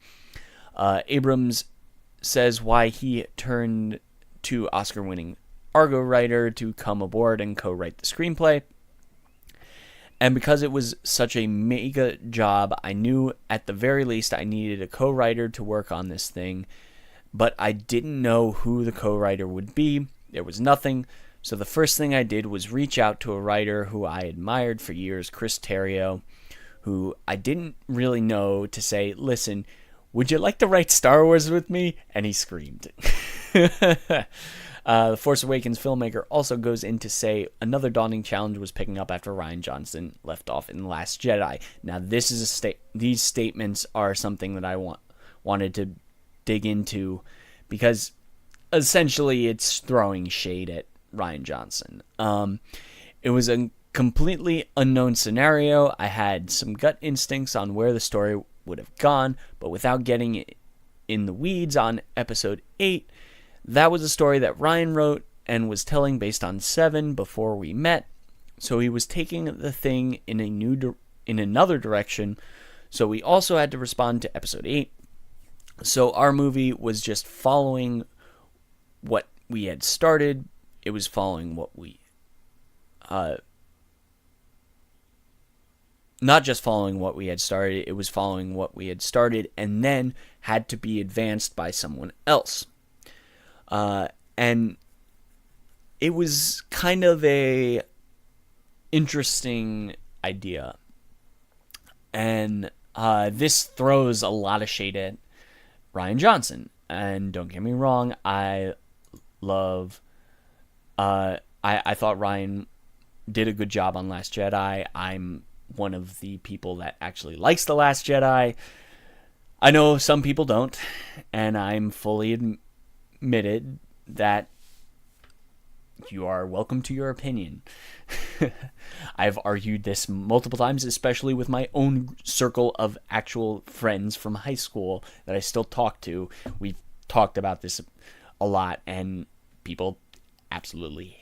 Abrams says why he turned to Oscar-winning Argo writer to come aboard and co-write the screenplay. And because it was such a mega job, I knew at the very least I needed a co-writer to work on this thing, but I didn't know who the co-writer would be. There was nothing. So the first thing I did was reach out to a writer who I admired for years, Chris Terrio, who I didn't really know, to say, listen, would you like to write Star Wars with me? And he screamed. The Force Awakens filmmaker also goes in to say another daunting challenge was picking up after Rian Johnson left off in The Last Jedi. Now, this is these statements are something that I wanted to dig into, because essentially it's throwing shade at Rian Johnson. It was a completely unknown scenario. I had some gut instincts on where the story would have gone, but without getting in the weeds on episode 8, that was a story that Rian wrote and was telling based on 7 before we met. So he was taking the thing in another direction. So we also had to respond to episode 8. So our movie was just following what we had started. It was following what we not just following what we had started, it was following what we had started and then had to be advanced by someone else. And it was kind of a interesting idea. And this throws a lot of shade at Rian Johnson. And don't get me wrong, I thought Rian did a good job on Last Jedi. I'm one of the people that actually likes The Last Jedi. I know some people don't, and I'm fully admitted that you are welcome to your opinion. I've argued this multiple times, especially with my own circle of actual friends from high school that I still talk to. We've talked about this a lot, and people absolutely...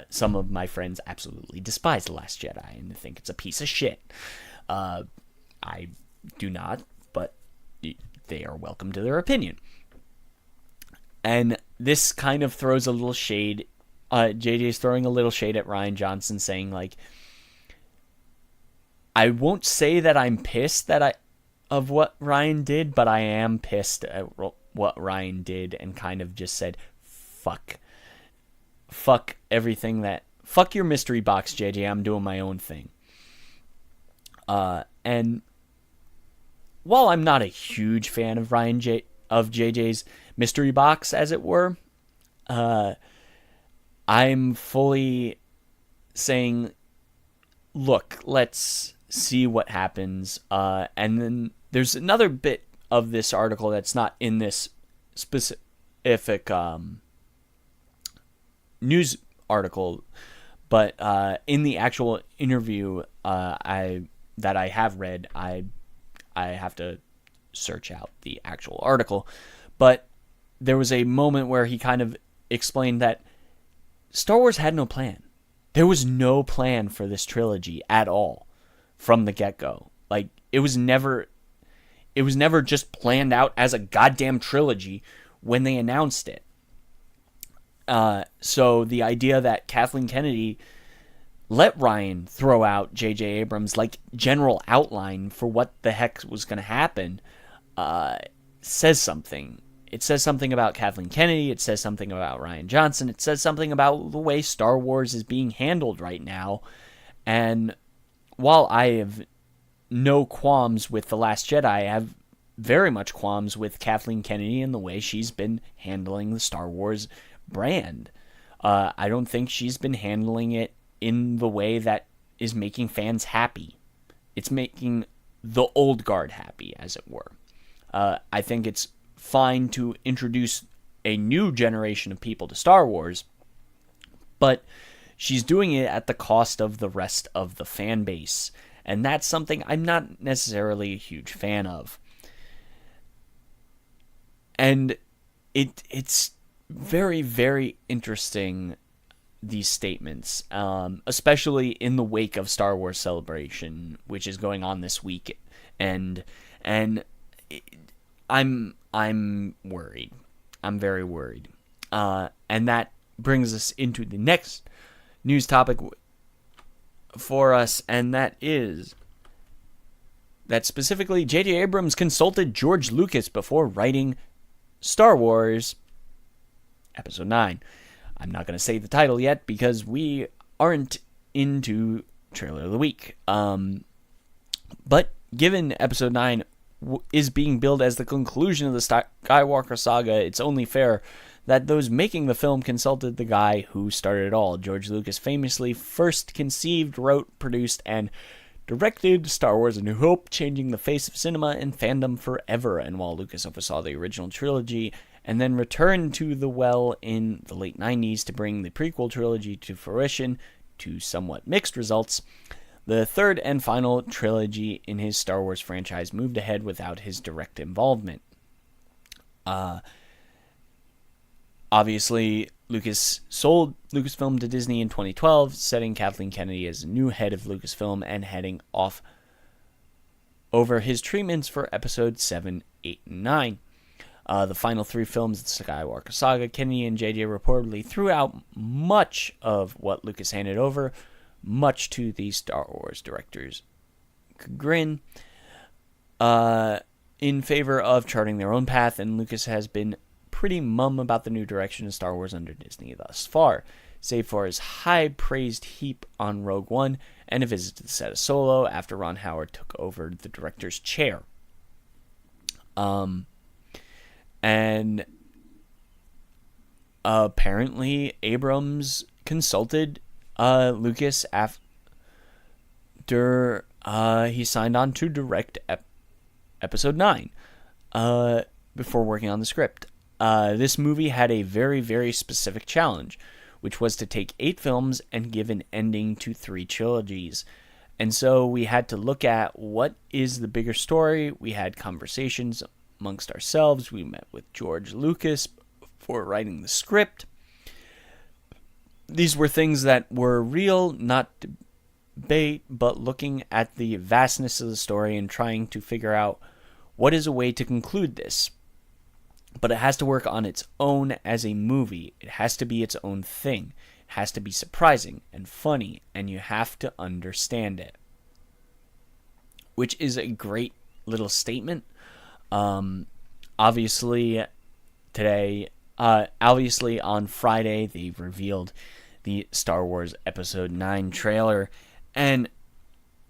some of my friends absolutely despise The Last Jedi and think it's a piece of shit. I do not, but they are welcome to their opinion. And this kind of throws a little shade. JJ's throwing a little shade at Rian Johnson, saying, like, I won't say that I'm pissed of what Ryan did, but I am pissed at what Ryan did, and kind of just said, fuck everything fuck your mystery box, JJ. I'm doing my own thing. And while I'm not a huge fan of JJ's mystery box, as it were, I'm fully saying, look, let's see what happens. And then there's another bit of this article that's not in this specific news article, but in the actual interview that I have read, I have to search out the actual article, but there was a moment where he kind of explained that Star Wars had no plan. There was no plan for this trilogy at all from the get-go. Like, it was never just planned out as a goddamn trilogy when they announced it. So the idea that Kathleen Kennedy let Ryan throw out J.J. Abrams' like general outline for what the heck was going to happen says something. It says something about Kathleen Kennedy. It says something about Rian Johnson. It says something about the way Star Wars is being handled right now. And while I have no qualms with The Last Jedi, I have very much qualms with Kathleen Kennedy and the way she's been handling the Star Wars brand. I don't think she's been handling it in the way that is making fans happy. It's making the old guard happy, as it were. I think it's fine to introduce a new generation of people to Star Wars, but she's doing it at the cost of the rest of the fan base, and that's something I'm not necessarily a huge fan of. And it's very, very interesting, these statements, especially in the wake of Star Wars Celebration, which is going on this week, and I'm worried. I'm very worried. And that brings us into the next news topic for us, and that is that specifically J.J. Abrams consulted George Lucas before writing Star Wars Episode 9. I'm not going to say the title yet because we aren't into Trailer of the Week. But given Episode 9 is being billed as the conclusion of the Skywalker saga, it's only fair that those making the film consulted the guy who started it all. George Lucas famously first conceived, wrote, produced, and directed Star Wars A New Hope, changing the face of cinema and fandom forever. And while Lucas oversaw the original trilogy and then returned to the well in the late 90s to bring the prequel trilogy to fruition to somewhat mixed results, the third and final trilogy in his Star Wars franchise moved ahead without his direct involvement. Obviously, Lucas sold Lucasfilm to Disney in 2012, setting Kathleen Kennedy as the new head of Lucasfilm and heading off over his treatments for Episodes 7, 8, and 9. The final three films of the Skywalker saga, Kennedy and JJ reportedly threw out much of what Lucas handed over, much to the Star Wars director's chagrin, in favor of charting their own path, and Lucas has been pretty mum about the new direction of Star Wars under Disney thus far, save for his high-praised heap on Rogue One and a visit to the set of Solo after Ron Howard took over the director's chair. And apparently Abrams consulted Lucas after he signed on to direct Episode 9 before working on the script. This movie had a very, very specific challenge, which was to take 8 films and give an ending to 3 trilogies. And so we had to look at what is the bigger story. We had conversations amongst ourselves. We met with George Lucas for writing the script. These were things that were real, not debate, but looking at the vastness of the story and trying to figure out what is a way to conclude this. But it has to work on its own as a movie. It has to be its own thing. It has to be surprising and funny, and you have to understand it. Which is a great little statement. Obviously on Friday, they revealed the Star Wars Episode 9 trailer. And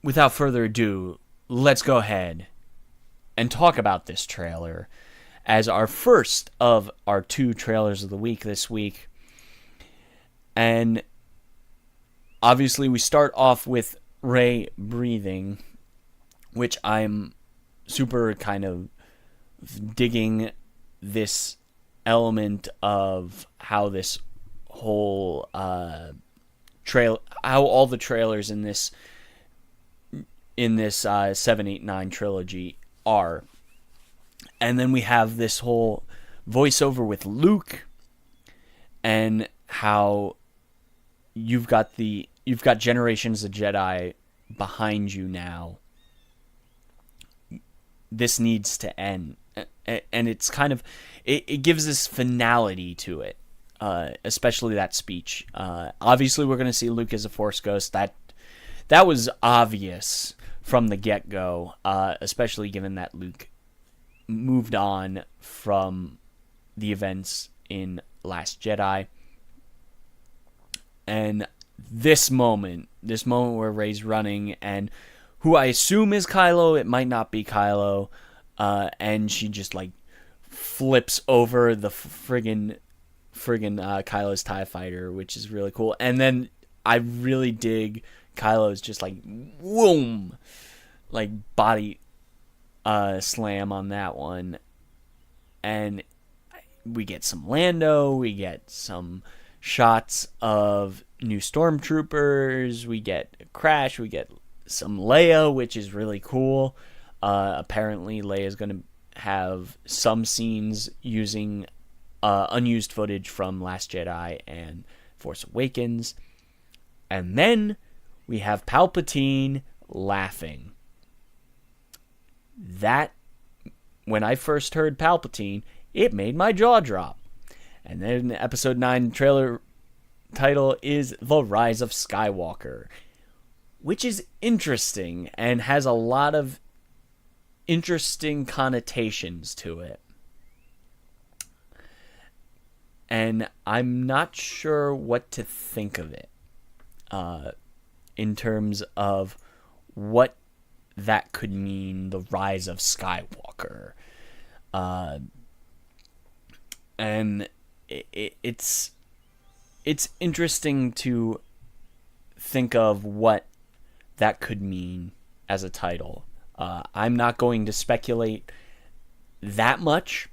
without further ado, let's go ahead and talk about this trailer as our first of our 2 trailers of the week this week. And obviously we start off with Rey breathing, which I'm super kind of digging this element of how this whole how all the trailers in this 7, 8, 9 trilogy are. And then we have this whole voiceover with Luke, and how you've got generations of Jedi behind you now. This needs to end. And it's kind of, it gives this finality to it, especially that speech. Obviously, we're going to see Luke as a Force ghost. That was obvious from the get-go, especially given that Luke moved on from the events in Last Jedi. And this moment where Rey's running, and who I assume is Kylo, it might not be Kylo, and she just like flips over the friggin' Kylo's TIE fighter, which is really cool. And then I really dig Kylo's just like whoom, like body slam on that one. And we get some Lando, we get some shots of new stormtroopers, we get Crash, we get some Leia, which is really cool. Apparently Leia's going to have some scenes using unused footage from Last Jedi and Force Awakens. And then we have Palpatine laughing. That, when I first heard Palpatine, it made my jaw drop. And then the Episode 9 trailer title is The Rise of Skywalker, which is interesting and has a lot of interesting connotations to it. And I'm not sure what to think of it in terms of what that could mean, the rise of Skywalker. And it's interesting to think of what that could mean as a title. I'm not going to speculate that much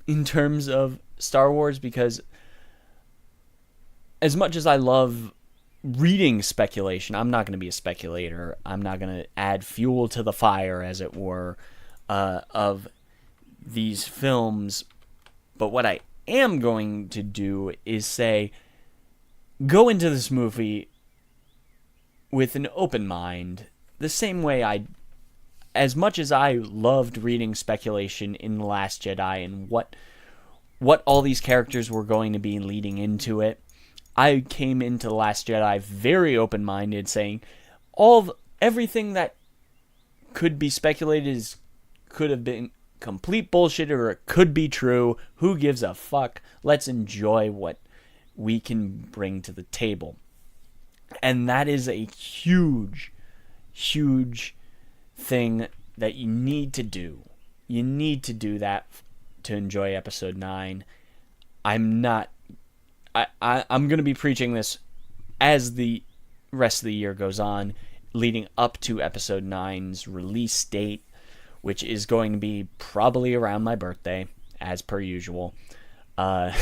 in terms of Star Wars, because as much as I love reading speculation, I'm not going to be a speculator. I'm not going to add fuel to the fire, as it were, of these films. But what I am going to do is say, go into this movie with an open mind, the same way as much as I loved reading speculation in The Last Jedi and what all these characters were going to be leading into it, I came into The Last Jedi very open-minded, saying everything that could be speculated could have been complete bullshit, or it could be true. Who gives a fuck? Let's enjoy what we can bring to the table. And that is a huge, huge thing that you need to do. You need to do that to enjoy Episode 9. I'm going to be preaching this as the rest of the year goes on, leading up to Episode 9's release date, which is going to be probably around my birthday, as per usual. For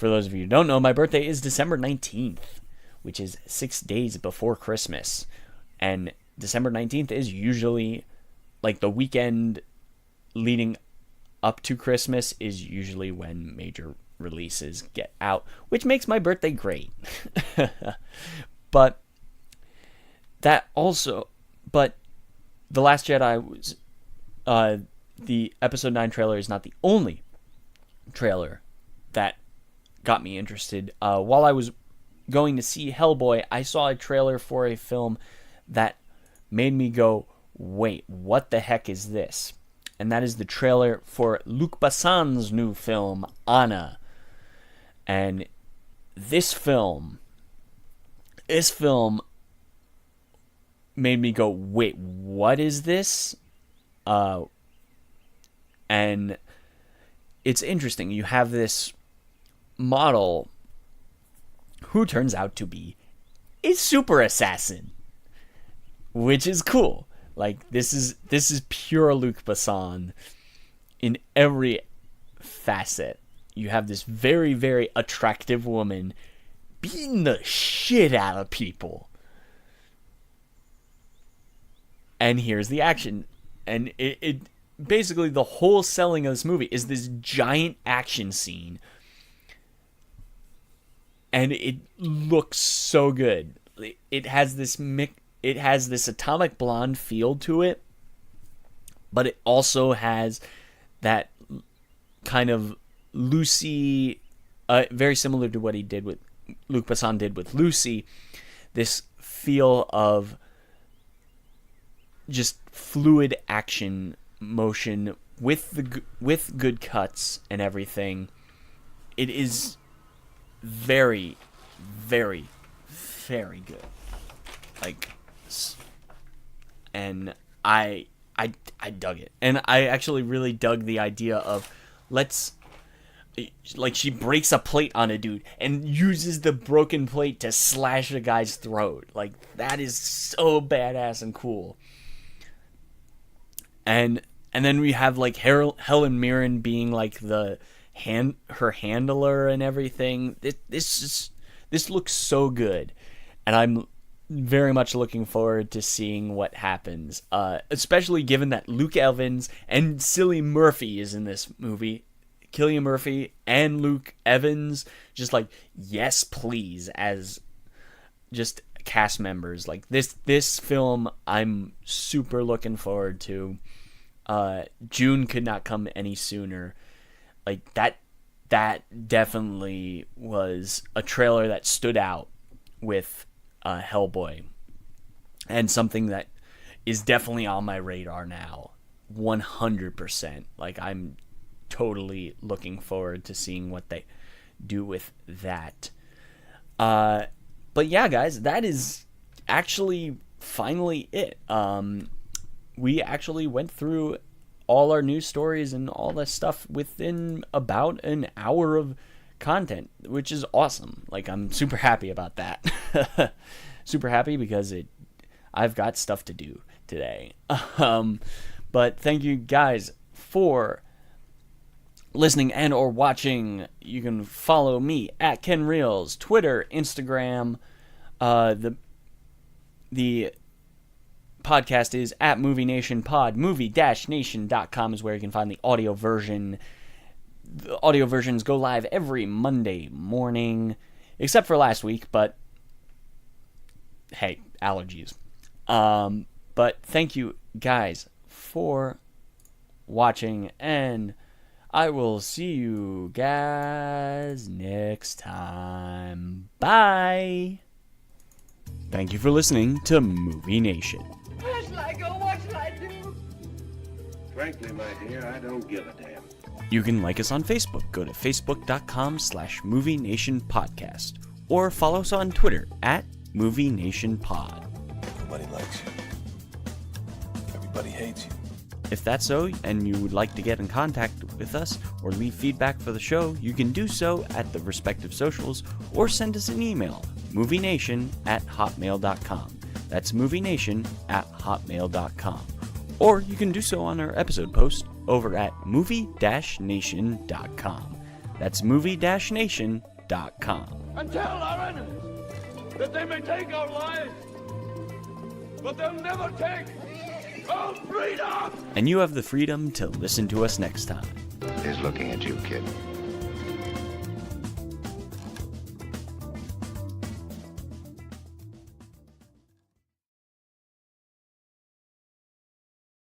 those of you who don't know, my birthday is December 19th, which is 6 days before Christmas. And December 19th is usually, like, the weekend leading up to Christmas is usually when major releases get out, which makes my birthday great. But that also, but The Last Jedi was, the episode 9 trailer is not the only trailer that got me interested. While I was going to see Hellboy, I saw a trailer for a film that made me go, wait, what the heck is this? And that is the trailer for Luc Besson's new film, Anna. And this film made me go, wait, what is this? And it's interesting. You have this model who turns out to be a super assassin, which is cool. Like, this is pure Luc Besson in every facet. You have this very, very attractive woman beating the shit out of people. And here's the action. And it basically, the whole selling of this movie is this giant action scene. And it looks so good. It has this atomic blonde feel to it, but it also has that kind of Lucy, very similar to what Luc Besson did with Lucy, this feel of just fluid action motion with good cuts and everything. It is very, very, very good. Like, and I dug it. And I actually really dug the idea of she breaks a plate on a dude and uses the broken plate to slash a guy's throat. Like, that is so badass and cool. And then we have like Helen Mirren being like her handler and everything. This looks so good, and I'm very much looking forward to seeing what happens. Especially given that Luke Evans and Cillian Murphy is in this movie. Cillian Murphy and Luke Evans, just like, yes please, as just cast members. Like, this film I'm super looking forward to. June could not come any sooner. Like, that definitely was a trailer that stood out with Hellboy, and something that is definitely on my radar now, 100%. Like, I'm totally looking forward to seeing what they do with that. But yeah, guys, that is actually finally it. We actually went through all our news stories and all that stuff within about an hour of content, which is awesome. Like, I'm super happy about that. Super happy because I've got stuff to do today. But thank you guys for listening and or watching. You can follow me at Ken Reels, Twitter, Instagram. The podcast is at Movie Nation Pod. Movie-nation.com is where you can find the audio version. The audio versions go live every Monday morning, except for last week, but hey, allergies. But thank you guys for watching, and I will see you guys next time. Bye! Thank you for listening to Movie Nation. Where shall I go? What shall I do? Frankly, my dear, I don't give a damn. You can like us on Facebook. Go to facebook.com/Movie Nation Podcast, or follow us on Twitter at Movie Nation Pod. Everybody likes you. Everybody hates you. If that's so, and you would like to get in contact with us or leave feedback for the show, you can do so at the respective socials, or send us an email, movienation@hotmail.com. That's movienation@hotmail.com. Or you can do so on our episode post over at movie-nation.com. That's movie-nation.com. And tell our enemies that they may take our lives, but they'll never take our freedom! And you have the freedom to listen to us next time. Is looking at you, kid.